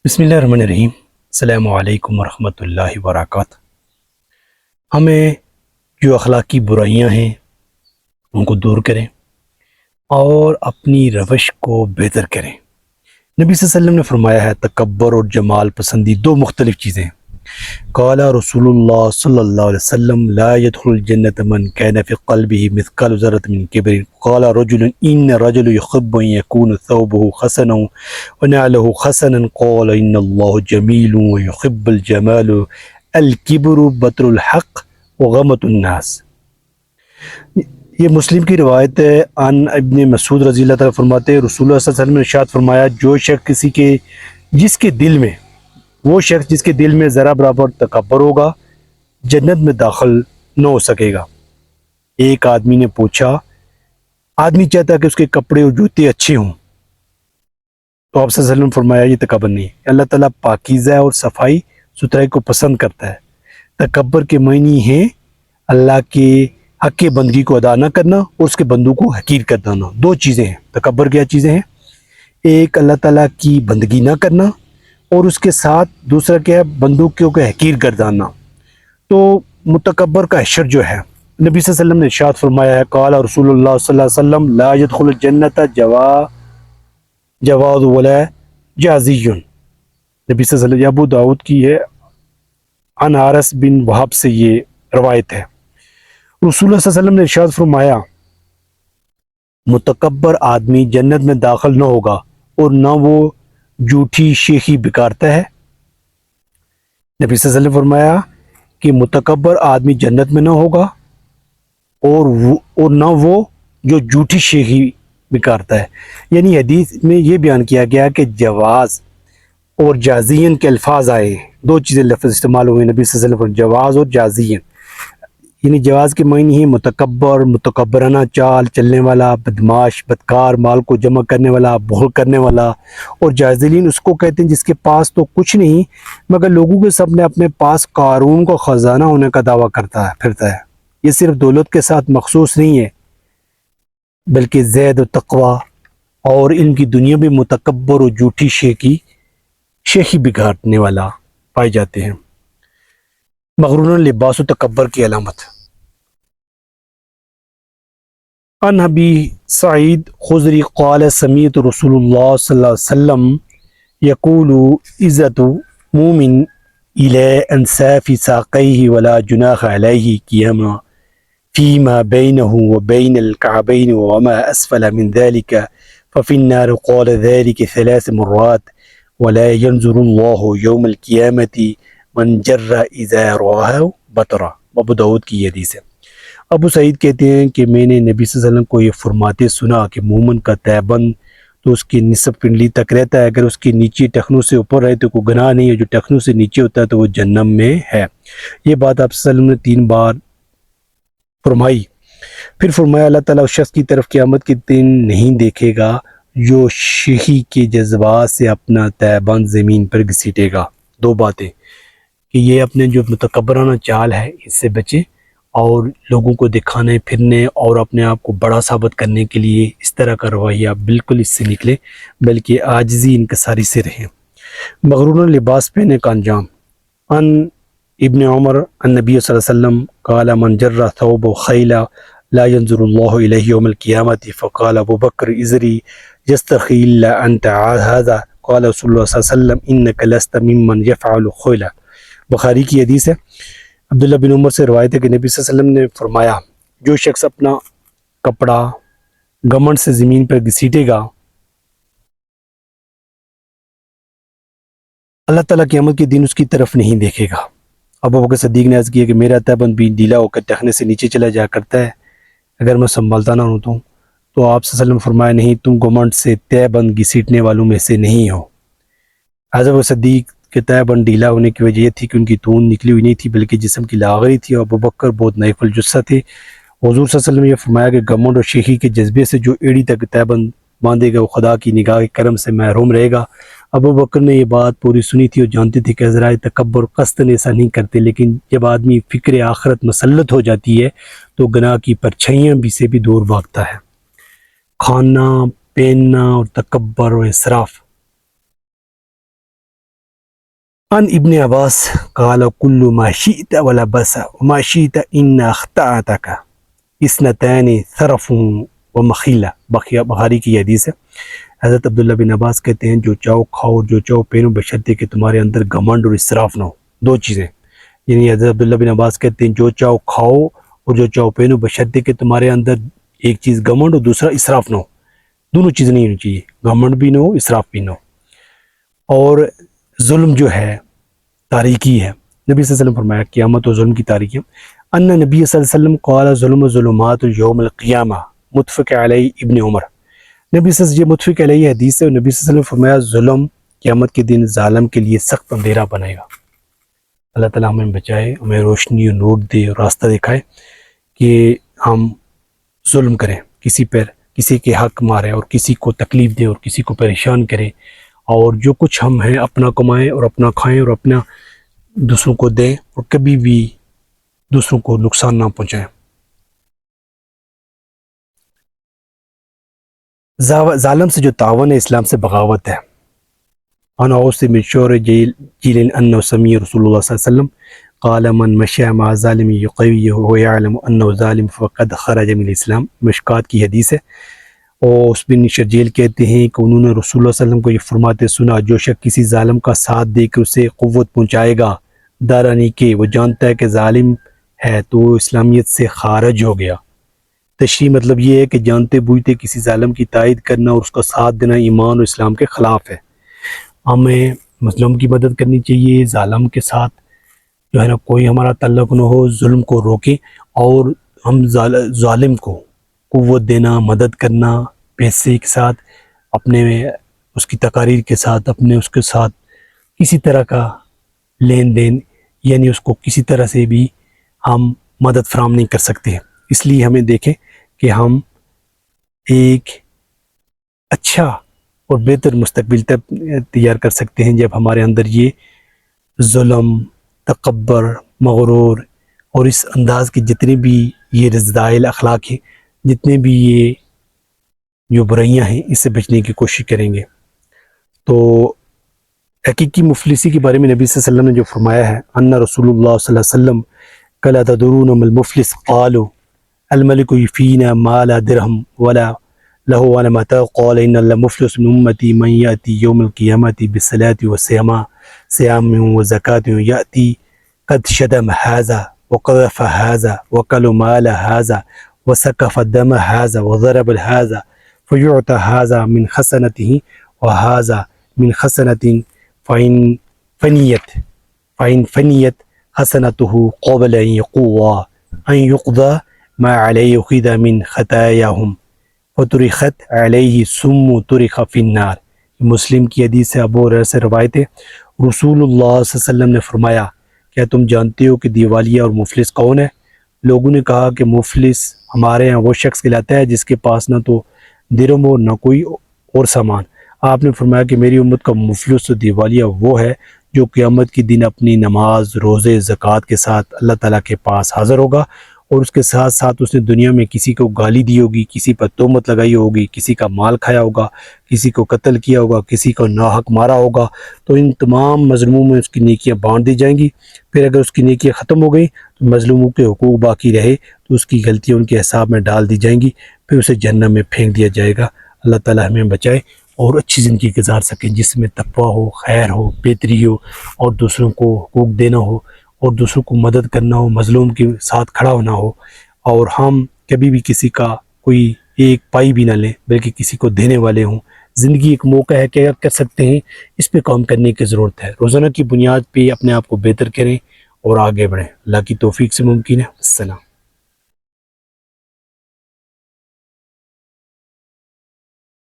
بسم اللہ الرحمن الرحیم۔ السلام علیکم ورحمۃ اللہ وبرکاتہ۔ ہمیں جو اخلاقی برائیاں ہیں ان کو دور کریں اور اپنی روش کو بہتر کریں۔ نبی صلی اللہ علیہ وسلم نے فرمایا ہے تکبر اور جمال پسندی دو مختلف چیزیں ہیں۔ قال رسول اللہ صلی اللہ علیہ وسلم لا يدخل الجنة من كان في قلبه مثقال ذرة من كبر قال رجل ان رجل يحب ان يكون ثوبه حسنا ونعله حسنا قال ان الله جميل ويحب الجمال الكبر بطر الحق وغمط الناس۔ یہ مسلم کی روایت ہے۔ عن ابن مسعود رضی اللہ تعالیٰ فرماتے ہیں رسول اللہ صلی اللہ علیہ وسلم نے ارشاد فرمایا جو شخص جس کے دل میں ذرا برابر تکبر ہوگا جنت میں داخل نہ ہو سکے گا۔ ایک آدمی نے پوچھا آدمی چاہتا ہے کہ اس کے کپڑے اور جوتے اچھے ہوں، تو آپ صلی اللہ علیہ وسلم نے فرمایا یہ تکبر نہیں ہے۔ اللہ تعالیٰ پاکیزہ اور صفائی ستھرائی کو پسند کرتا ہے۔ تکبر کے معنی ہیں اللہ کے حق کے بندگی کو ادا نہ کرنا اور اس کے بندوں کو حقیر کر دینا۔ دو چیزیں ہیں۔ تکبر کیا چیزیں ہیں؟ ایک اللہ تعالیٰ کی بندگی نہ کرنا اور اس کے ساتھ دوسرا کیا ہے بندوں کو حقیر گردانا۔ تو متکبر کا حشر جو ہے نبی صلی اللہ علیہ وسلم نے ارشاد فرمایا ہے قال رسول اللہ صلی اللہ علیہ وسلم لا يدخل الجنت جواد ولا جازی۔ نبی صلی اللہ علیہ وسلم ابو داؤد کی ہے، عن حارث بن وہب سے یہ روایت ہے۔ رسول اللہ صلی اللہ علیہ وسلم نے ارشاد فرمایا متکبر آدمی جنت میں داخل نہ ہوگا اور نہ وہ جھوٹی شیخی بکارتا ہے۔ نبی صلی اللہ علیہ وسلم نے فرمایا کہ متکبر آدمی جنت میں نہ ہوگا اور نہ وہ جو جھوٹی شیخی بکارتا ہے۔ یعنی حدیث میں یہ بیان کیا گیا کہ جواز اور جازین کے الفاظ آئے، دو چیزیں لفظ استعمال ہوئے نبی صلی اللہ علیہ وسلم، جواز اور جازین۔ یعنی جواز کے معنی ہے متکبر، متکبرانہ چال چلنے والا، بدماش، بدکار، مال کو جمع کرنے والا، بخل کرنے والا، اور جازلین اس کو کہتے ہیں جس کے پاس تو کچھ نہیں مگر لوگوں کے سامنے اپنے پاس قارون کا خزانہ ہونے کا دعویٰ کرتا ہے پھرتا ہے۔ یہ صرف دولت کے ساتھ مخصوص نہیں ہے بلکہ زید و تقوی اور ان کی دنیا میں متکبر و جھوٹی شیخی بگاڑنے والا پائے جاتے ہیں۔ مغرور لباس و تکبر کی علامت۔ عن ابی سعید خضری قال سمیعت رسول اللہ صلی اللہ علیہ وسلم یقول عزت مومن الی انصاف ساقیہ ولا جناح علیہ قیاما فیما بینہ وبین الکعبین وما اسفل من ذلك ففی النار قال ذلك 3 مرات ولا ينظر اللہ یوم القیامت من جر ازارہ بطرہ۔ ابو داؤد کی یہ حدیث ہے۔ ابو سعید کہتے ہیں کہ میں نے نبی صلی اللہ علیہ وسلم کو یہ فرماتے سنا کہ مومن کا تہبند تو اس کی نصف پنڈلی تک رہتا ہے، اگر اس کے نیچے ٹخنوں سے اوپر رہے تو کوئی گناہ نہیں ہے، جو ٹخنوں سے نیچے ہوتا ہے تو وہ جہنم میں ہے۔ یہ بات آپ صلی اللہ علیہ وسلم نے 3 بار فرمائی۔ پھر فرمایا اللہ تعالیٰ اس شخص کی طرف قیامت کے دن نہیں دیکھے گا جو شیخی کے جذبات سے اپنا تہبند زمین پر گھسیٹے گا۔ دو باتیں کہ یہ اپنے جو متکبرانہ چال ہے اس سے بچیں اور لوگوں کو دکھانے پھرنے اور اپنے آپ کو بڑا ثابت کرنے کے لیے اس طرح کا رویہ بالکل اس سے نکلے بلکہ عاجزی انکساری سے رہیں۔ مغرور لباس پہنے کا انجام۔ عن ابن عمر النبی صلی اللہ علیہ وسلم قال من جر ثوب خیلا لا ينظر اللہ الیہ یوم القیامت فقال ابو بکر ازری یسترخی الا انت هذا قال رسول اللہ صلی اللہ علیہ وسلم انک لست ممن یفعل خیلا۔ بخاری کی حدیث ہے۔ عبداللہ بن عمر سے روایت ہے کہ نبی صلی اللہ علیہ وسلم نے فرمایا جو شخص اپنا کپڑا گھمنڈ سے زمین پر گھسیٹے گا اللہ تعالیٰ قیامت کے دن اس کی طرف نہیں دیکھے گا۔ ابو بکر صدیق نے عرض کیا کہ میرا تہبند بھی ڈھیلا ہو کر ٹخنے سے نیچے چلا جا کرتا ہے اگر میں سنبھالتا نہ ہوں تو آپ صلی اللہ علیہ وسلم فرمایا نہیں تم گھمنڈ سے تہبند گھسیٹنے والوں میں سے نہیں ہو۔ حضرت صدیق کہ تہبند ڈھیلا ہونے کی وجہ یہ تھی کہ ان کی توند نکلی ہوئی نہیں تھی بلکہ جسم کی لاغری تھی، اور ابوبکر بہت نحیف الجثہ تھے۔ حضور صلی اللہ علیہ وسلم نے یہ فرمایا کہ گھمنڈ اور شیخی کے جذبے سے جو ایڑی تک تہبند باندھے گا وہ خدا کی نگاہ کے کرم سے محروم رہے گا۔ ابوبکر نے یہ بات پوری سنی تھی اور جانتے تھے کہ حضرات تکبر قصداً ایسا نہیں کرتے، لیکن جب آدمی فکر آخرت مسلط ہو جاتی ہے تو گناہ کی پرچھائیاں بھی سے بھی دور بھاگتا ہے۔ کھانا پہننا اور تکبر و اسراف عن ابن عباس قال كل ما شئت ولا بس وما شئت إن اخطأتك اثنتان ثرف ومخیلہ، بخاری کی حدیث ہے۔ حضرت عبداللہ بن عباس کہتے ہیں جو چاہو کھاؤ جو چاہو پہنو بشرطے کہ تمہارے اندر گھمنڈ اور اسراف نہ ہو، دو چیزیں، یعنی حضرت عبداللہ بن عباس کہتے ہیں جو چاہو کھاؤ اور جو چاہو پہنو بشرطے کہ تمہارے اندر ایک چیز گھمنڈ اور دوسرا اسراف نہ ہو، دونوں چیزیں نہیں ہونی چاہیے، گھمنڈ بھی نہ ہو اسراف بھی نہ ہو۔ اور ظلم جو ہے تاریکی ہے، نبی صلی اللہ علیہ وسلم فرمایا قیامت و ظلم کی تاریکی ہے۔ ان نبی صلی اللہ علیہ وسلم قال ظلم ظلمات یوم القیامہ متفق علیہ ابن عمر، نبی صلی اللہ علیہ وسلم یہ متفق علیہ حدیث ہے، اور نبی صلی اللہ علیہ وسلم فرمایا ظلم قیامت کے دن ظالم کے لیے سخت اندھیرا بنائے گا۔ اللہ تعالیٰ ہمیں بچائے، ہمیں روشنی اور نور دے اور راستہ دکھائے کہ ہم ظلم کریں، کسی پر کسی کے حق ماریں اور کسی کو تکلیف دیں اور کسی کو پریشان کریں، اور جو کچھ ہم ہیں اپنا کمائیں اور اپنا کھائیں اور اپنا دوسروں کو دیں اور کبھی بھی دوسروں کو نقصان نہ پہنچائیں۔ ظالم سے جو تعاون ہے اسلام سے بغاوت ہے۔ عن اوس بن شور جیل انه سمع رسول اللہ صلی اللہ علیہ وسلم قال من مشى مع ظالم يقويه ويعلم انه ظالم فقد خرج من الاسلام، مشکات کی حدیث ہے۔ اور اس بن شرجیل کہتے ہیں کہ انہوں نے رسول اللہ صلی اللہ علیہ وسلم کو یہ فرماتے سنا جو شخص کسی ظالم کا ساتھ دے کر اسے قوت پہنچائے گا دارانی کے، وہ جانتا ہے کہ ظالم ہے تو وہ اسلامیت سے خارج ہو گیا۔ تشریح مطلب یہ ہے کہ جانتے بوجھتے کسی ظالم کی تائید کرنا اور اس کا ساتھ دینا ایمان اور اسلام کے خلاف ہے۔ ہمیں مظلوم کی مدد کرنی چاہیے، ظالم کے ساتھ جو ہے نا کوئی ہمارا تعلق نہ ہو، ظلم کو روکیں، اور ہم ظالم کو قوت دینا، مدد کرنا، پیسے کے ساتھ، اپنے اس کی تقاریر کے ساتھ، اپنے اس کے ساتھ کسی طرح کا لین دین، یعنی اس کو کسی طرح سے بھی ہم مدد فراہم نہیں کر سکتے ہیں۔ اس لیے ہمیں دیکھیں کہ ہم ایک اچھا اور بہتر مستقبل تیار کر سکتے ہیں جب ہمارے اندر یہ ظلم، تکبر، مغرور اور اس انداز کے جتنے بھی یہ رذائل اخلاق ہیں، جتنے بھی یہ جو برائیاں ہیں، اس سے بچنے کی کوشش کریں گے۔ تو حقیقی مفلسی کے بارے میں نبی صلی اللہ علیہ وسلم نے جو فرمایا ہے ان رسول اللہ صلی اللہ علیہ وسلم قال تدرون ما المفلس قالوا الملك يفينا ما لا درهم ولا له ولا متاع قال ان المفلس من امتي من ياتي يوم القيامه بالصلاه والصيام وزكاه ياتي قد شتم هذا وقذف هذا وكل مال هذا وسكف دم هذا وضرب هذا فيعطى هذا من حسنته وهذا من حسنة فإن فنيت حسنته قبل أن يقضى ما عليه أخذ من خطاياهم فطرحت عليه ثم طرح في النار۔ مسلم کی حدیث ہے، ابو ہریرہ سے روایت ہے، رسول اللہ صلی اللہ علیہ وسلم نے فرمایا کیا تم جانتے ہو کہ دیوالیہ اور مفلس کون ہے؟ لوگوں نے کہا کہ مفلس ہمارے ہاں وہ شخص کہلاتا ہے جس کے پاس نہ تو درہم اور نہ کوئی اور سامان۔ آپ نے فرمایا کہ میری امت کا مفلس و دیوالیہ وہ ہے جو قیامت کے دن اپنی نماز، روزے، زکوٰۃ کے ساتھ اللہ تعالیٰ کے پاس حاضر ہوگا، اور اس کے ساتھ ساتھ اس نے دنیا میں کسی کو گالی دی ہوگی، کسی پر تہمت لگائی ہوگی، کسی کا مال کھایا ہوگا، کسی کو قتل کیا ہوگا، کسی کو ناحق مارا ہوگا، تو ان تمام مظلوموں میں اس کی نیکیاں بانٹ دی جائیں گی۔ پھر اگر اس کی نیکیاں ختم ہو گئی تو مظلوموں کے حقوق باقی رہے تو اس کی غلطیاں ان کے حساب میں ڈال دی جائیں گی، پھر اسے جہنم میں پھینک دیا جائے گا۔ اللہ تعالیٰ ہمیں بچائے اور اچھی زندگی گزار سکیں جس میں تقویٰ ہو، خیر ہو، بہتری ہو، اور دوسروں کو حقوق دینا ہو، اور دوسروں کو مدد کرنا ہو، مظلوم کے ساتھ کھڑا ہونا ہو، اور ہم کبھی بھی کسی کا کوئی ایک پائی بھی نہ لیں بلکہ کسی کو دینے والے ہوں۔ زندگی ایک موقع ہے، کیا کر سکتے ہیں، اس پہ کام کرنے کی ضرورت ہے۔ روزانہ کی بنیاد پہ اپنے آپ کو بہتر کریں اور آگے بڑھیں۔ اللہ کی توفیق سے ممکن ہے۔ السلام۔